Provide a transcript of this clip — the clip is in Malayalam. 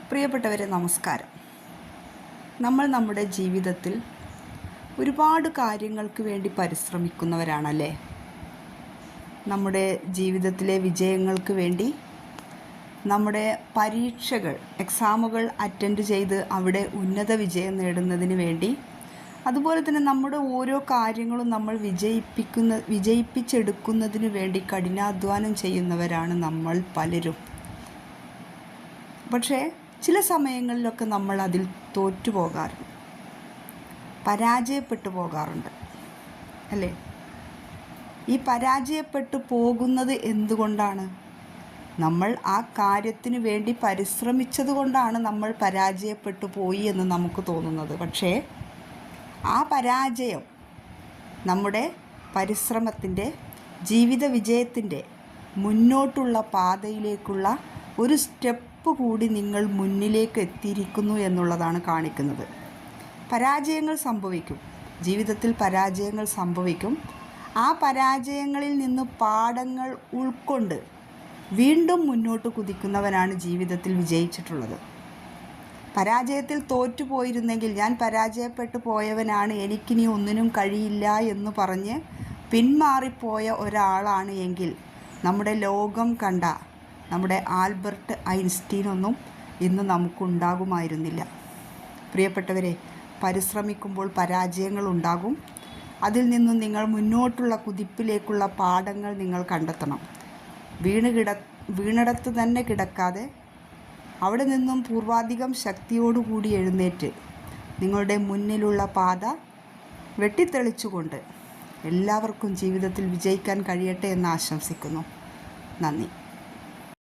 പ്രിയപ്പെട്ടവരെ, നമസ്കാരം. നമ്മൾ നമ്മുടെ ജീവിതത്തിൽ ഒരുപാട് കാര്യങ്ങൾക്ക് വേണ്ടി പരിശ്രമിക്കുന്നവരാണല്ലേ. നമ്മുടെ ജീവിതത്തിലെ വിജയങ്ങൾക്ക് വേണ്ടി നമ്മുടെ പരീക്ഷകൾ, എക്സാമുകൾ അറ്റൻഡ് ചെയ്ത് അവിടെ ഉന്നത വിജയം നേടുന്നതിന് വേണ്ടി, അതുപോലെ തന്നെ നമ്മുടെ ഓരോ കാര്യങ്ങളും നമ്മൾ വിജയിപ്പിച്ചെടുക്കുന്നതിന് വേണ്ടി കഠിനാധ്വാനം ചെയ്യുന്നവരാണ് നമ്മൾ പലരും. പക്ഷേ ചില സമയങ്ങളിലൊക്കെ നമ്മൾ അതിൽ തോറ്റുപോകാറുണ്ട്, പരാജയപ്പെട്ടു പോകാറുണ്ട് അല്ലേ. ഈ പരാജയപ്പെട്ടു പോകുന്നത് എന്തുകൊണ്ടാണ്? നമ്മൾ ആ കാര്യത്തിന് വേണ്ടി പരിശ്രമിച്ചത് കൊണ്ടാണ് നമ്മൾ പരാജയപ്പെട്ടു പോയി എന്ന് നമുക്ക് തോന്നുന്നത്. പക്ഷേ ആ പരാജയം നമ്മുടെ പരിശ്രമത്തിൻ്റെ, ജീവിത വിജയത്തിൻ്റെ മുന്നോട്ടുള്ള പാതയിലേക്കുള്ള ഒരു സ്റ്റെപ്പ് കൂടി നിങ്ങൾ മുന്നിലേക്ക് എത്തിയിരിക്കുന്നു എന്നുള്ളതാണ് കാണിക്കുന്നത്. പരാജയങ്ങൾ സംഭവിക്കും, ജീവിതത്തിൽ പരാജയങ്ങൾ സംഭവിക്കും. ആ പരാജയങ്ങളിൽ നിന്ന് പാഠങ്ങൾ ഉൾക്കൊണ്ട് വീണ്ടും മുന്നോട്ട് കുതിക്കുന്നവനാണ് ജീവിതത്തിൽ വിജയിച്ചിട്ടുള്ളത്. പരാജയത്തിൽ തോറ്റുപോയിരുന്നെങ്കിൽ, ഞാൻ പരാജയപ്പെട്ടു പോയവനാണ്, എനിക്കിനി ഒന്നിനും കഴിയില്ല എന്ന് പറഞ്ഞ് പിന്മാറിപ്പോയ ഒരാളാണ് എങ്കിൽ നമ്മുടെ ലോകം കണ്ട നമ്മുടെ ആൽബർട്ട് ഐൻസ്റ്റീനൊന്നും ഇന്ന് നമുക്കുണ്ടാകുമായിരുന്നില്ല. പ്രിയപ്പെട്ടവരെ, പരിശ്രമിക്കുമ്പോൾ പരാജയങ്ങൾ ഉണ്ടാകും. അതിൽ നിന്നും നിങ്ങൾ മുന്നോട്ടുള്ള കുതിപ്പിലേക്കുള്ള പാഠങ്ങൾ നിങ്ങൾ കണ്ടെത്തണം. വീണിടത്ത് തന്നെ കിടക്കാതെ അവിടെ നിന്നും പൂർവാധികം ശക്തിയോടുകൂടി എഴുന്നേറ്റ് നിങ്ങളുടെ മുന്നിലുള്ള പാത വെട്ടിത്തെളിച്ചുകൊണ്ട് എല്ലാവർക്കും ജീവിതത്തിൽ വിജയിക്കാൻ കഴിയട്ടെ എന്ന് ആശംസിക്കുന്നു. നന്ദി.